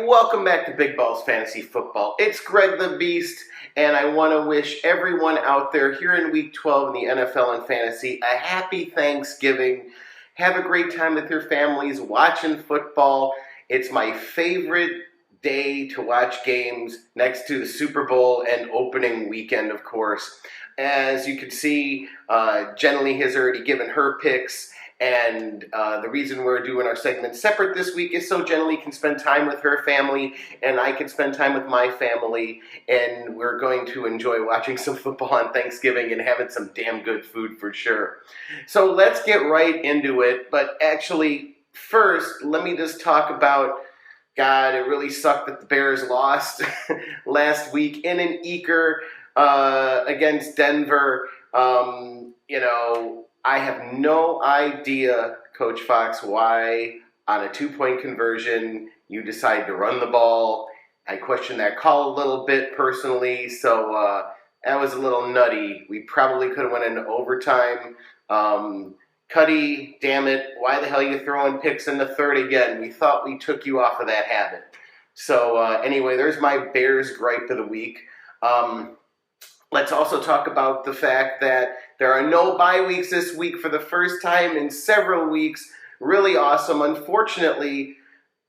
welcome back to Big Balls Fantasy Football. It's Greg the Beast, and I want to wish everyone out there here in Week 12 in the NFL and Fantasy a happy Thanksgiving. Have a great time with your families watching football. It's my favorite day to watch games next to the Super Bowl and opening weekend, of course. As you can see, Jenny has already given her picks. And the reason we're doing our segment separate this week is so Jenny can spend time with her family and I can spend time with my family. And we're going to enjoy watching some football on Thanksgiving and having some damn good food for sure. So let's get right into it. But actually, first, let me just talk about, God, it really sucked that the Bears lost last week in an eker against Denver. I have no idea, Coach Fox, why on a 2-point conversion you decide to run the ball. I question that call a little bit personally, so that was a little nutty. We probably could have went into overtime. Cuddy, damn it, why the hell are you throwing picks in the third again? We thought we took you off of that habit. So anyway, there's my Bears gripe of the week. Let's also talk about the fact that there are no bye weeks this week for the first time in several weeks. Really awesome. Unfortunately,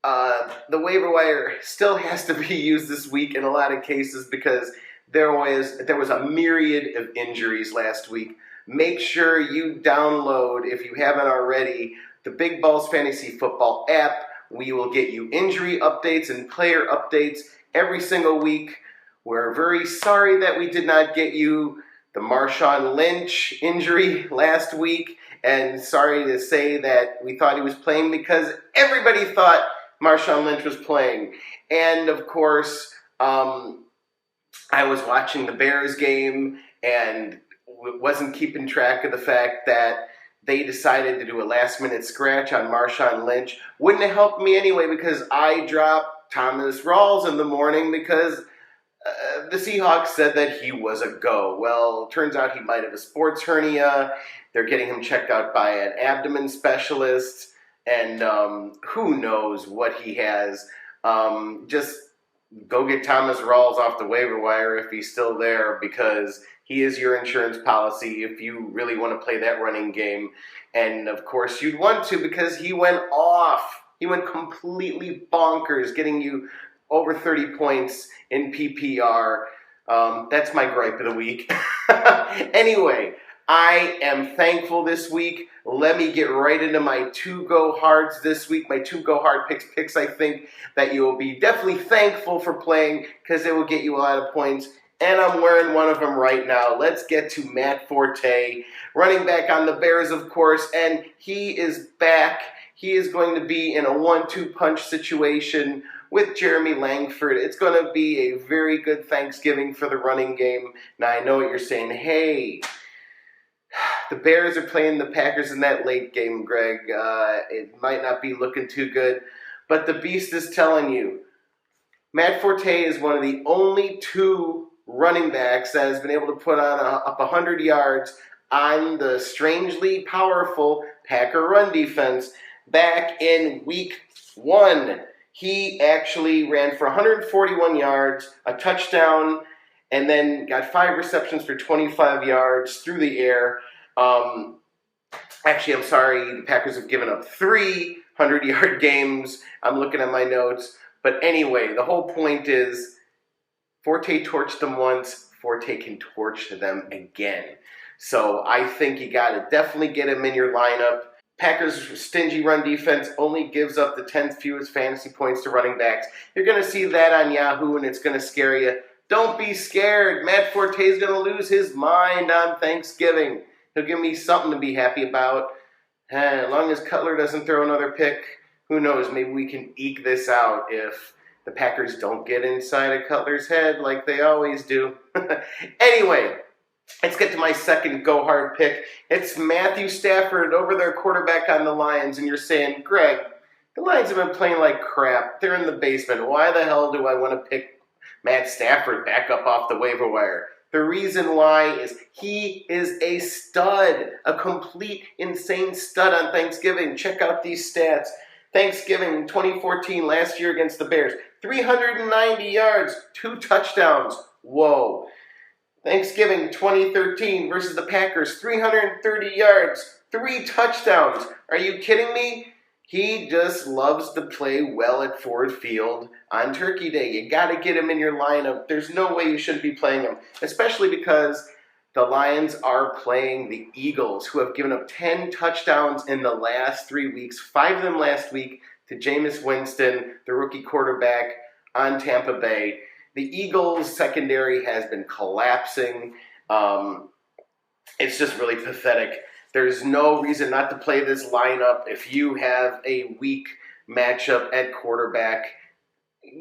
the waiver wire still has to be used this week in a lot of cases because there was a myriad of injuries last week. Make sure you download, if you haven't already, the Big Balls Fantasy Football app. We will get you injury updates and player updates every single week. We're very sorry that we did not get you the Marshawn Lynch injury last week, and sorry to say that we thought he was playing because everybody thought Marshawn Lynch was playing. And, of course, I was watching the Bears game and wasn't keeping track of the fact that they decided to do a last-minute scratch on Marshawn Lynch. Wouldn't have helped me anyway because I dropped Thomas Rawls in the morning because the Seahawks said that he was a go. Well, turns out he might have a sports hernia. They're getting him checked out by an abdomen specialist, and who knows what he has. Just go get Thomas Rawls off the waiver wire if he's still there because he is your insurance policy if you really want to play that running game. And, of course, you'd want to because he went off. He went completely bonkers, getting you over 30 points in PPR. That's my gripe of the week. Anyway, I am thankful this week. Let me get right into my 2 go hards this week. My 2 go hard picks I think that you will be definitely thankful for playing because it will get you a lot of points. And I'm wearing one of them right now. Let's get to Matt Forte, running back on the Bears, of course, and he is back. He is going to be in a 1-2 punch situation with Jeremy Langford. It's going to be a very good Thanksgiving for the running game. Now, I know what you're saying. Hey, the Bears are playing the Packers in that late game, Greg. It might not be looking too good. But the Beast is telling you, Matt Forte is one of the only 2 running backs that has been able to put on up 100 yards on the strangely powerful Packer run defense back in Week 1. He actually ran for 141 yards, a touchdown, and then got 5 receptions for 25 yards through the air. Actually, I'm sorry, the Packers have given up 3 100-yard games. I'm looking at my notes. But anyway, the whole point is Forte torched them once, Forte can torch them again. So I think you got to definitely get him in your lineup. Packers' stingy run defense only gives up the 10th fewest fantasy points to running backs. You're going to see that on Yahoo, and it's going to scare you. Don't be scared. Matt Forte is going to lose his mind on Thanksgiving. He'll give me something to be happy about. As long as Cutler doesn't throw another pick, who knows, maybe we can eke this out if the Packers don't get inside of Cutler's head like they always do. Anyway, let's get to my second go hard pick. It's Matthew Stafford over their quarterback on the Lions. And you're saying, Greg, the Lions have been playing like crap. They're in the basement. Why the hell do I want to pick Matt Stafford back up off the waiver wire? The reason why is he is a stud, a complete insane stud on Thanksgiving. Check out these stats. Thanksgiving 2014, last year against the Bears, 390 yards, 2 touchdowns. Whoa. Thanksgiving 2013 versus the Packers, 330 yards, 3 touchdowns. Are you kidding me? He just loves to play well at Ford Field on Turkey Day. You got to get him in your lineup. There's no way you shouldn't be playing him, especially because the Lions are playing the Eagles, who have given up 10 touchdowns in the last 3 weeks, 5 of them last week to Jameis Winston, the rookie quarterback on Tampa Bay. The Eagles' secondary has been collapsing. It's just really pathetic. There's no reason not to play this lineup. If you have a weak matchup at quarterback,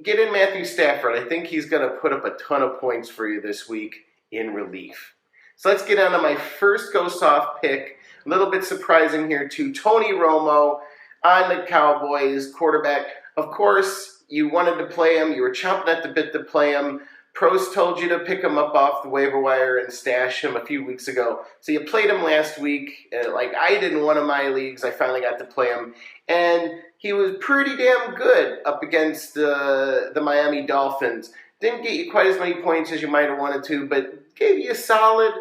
get in Matthew Stafford. I think he's going to put up a ton of points for you this week in relief. So let's get on to my first go soft pick. A little bit surprising here too. Tony Romo on the Cowboys, quarterback. Of course, you wanted to play him. You were chomping at the bit to play him. Pros told you to pick him up off the waiver wire and stash him a few weeks ago. So you played him last week. Like I did in one of my leagues. I finally got to play him. And he was pretty damn good up against the Miami Dolphins. Didn't get you quite as many points as you might have wanted to, but gave you a solid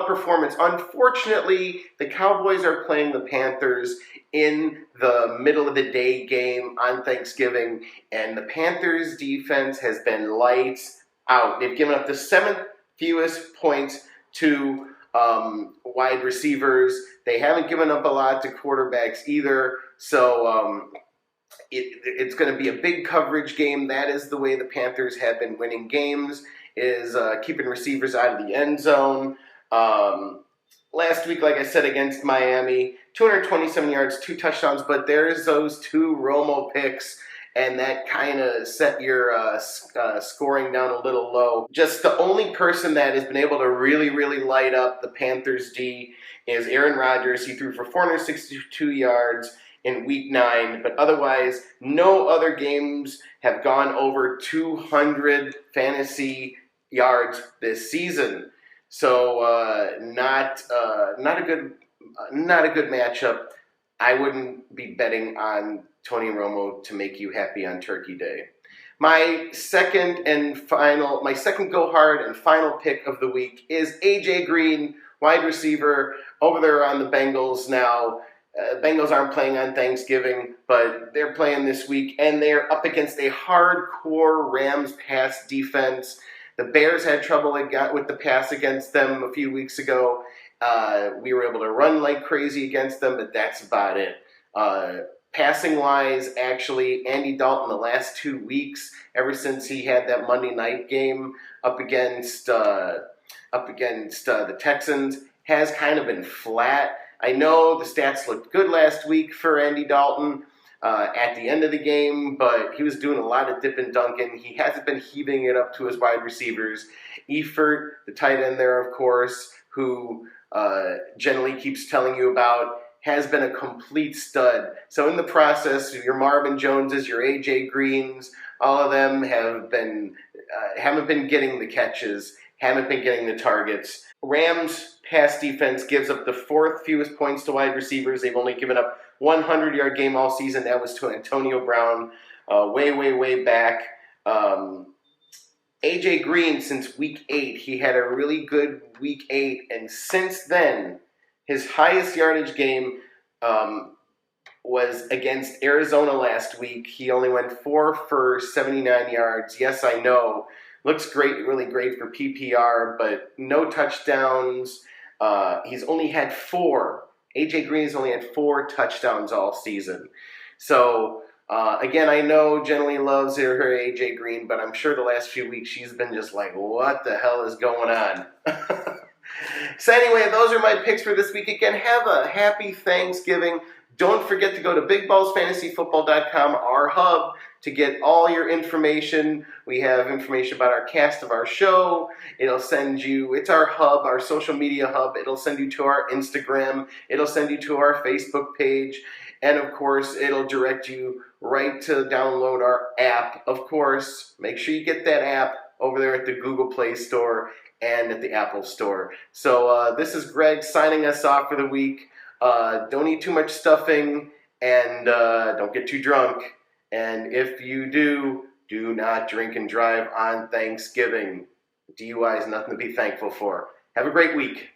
performance. Unfortunately, the Cowboys are playing the Panthers in the middle of the day game on Thanksgiving, and the Panthers defense has been lights out. They've given up the 7th fewest points to wide receivers. They haven't given up a lot to quarterbacks either, so it's going to be a big coverage game. That is the way the Panthers have been winning games, is keeping receivers out of the end zone. Last week, like I said, against Miami, 227 yards, 2 touchdowns, but there's those 2 Romo picks, and that kind of set your scoring down a little low. Just the only person that has been able to really, really light up the Panthers D is Aaron Rodgers. He threw for 462 yards in Week 9, but otherwise, no other games have gone over 200 fantasy yards this season. So not a good matchup. I wouldn't be betting on Tony Romo to make you happy on Turkey Day. My second go hard and final pick of the week is AJ Green, wide receiver over there on the Bengals now. Bengals aren't playing on Thanksgiving, but they're playing this week, and they're up against a hardcore Rams pass defense. The Bears had trouble with the pass against them a few weeks ago. We were able to run like crazy against them, but that's about it. Passing-wise, actually, Andy Dalton the last 2 weeks, ever since he had that Monday night game up against the Texans, has kind of been flat. I know the stats looked good last week for Andy Dalton at the end of the game, but he was doing a lot of dip and dunking. He hasn't been heaving it up to his wide receivers. Eifert, the tight end there, of course, who generally keeps telling you about, has been a complete stud. So in the process, your Marvin Joneses, your AJ Greens, all of them haven't been getting the catches, haven't been getting the targets. Rams pass defense gives up the 4th fewest points to wide receivers. They've only given up 100-yard game all season. That was to Antonio Brown way back. AJ Green, since Week 8, he had a really good Week 8, and since then, his highest yardage game was against Arizona last week. He only went 4 for 79 yards. Yes, I know. Looks great, really great for PPR, but no touchdowns. He's only had 4. AJ Green has only had 4 touchdowns all season. So, again, I know Jenny loves her AJ Green, but I'm sure the last few weeks she's been just like, what the hell is going on? So anyway, those are my picks for this week. Again, have a happy Thanksgiving. Don't forget to go to bigballsfantasyfootball.com, our hub, to get all your information. We have information about our cast of our show. It'll send you, it's our hub, our social media hub. It'll send you to our Instagram. It'll send you to our Facebook page. And of course, it'll direct you right to download our app. Of course, make sure you get that app over there at the Google Play Store and at the Apple Store. So this is Greg signing us off for the week. Don't eat too much stuffing, and don't get too drunk. And if you do, Do not drink and drive on Thanksgiving. DUI is nothing to be thankful for. Have a great week.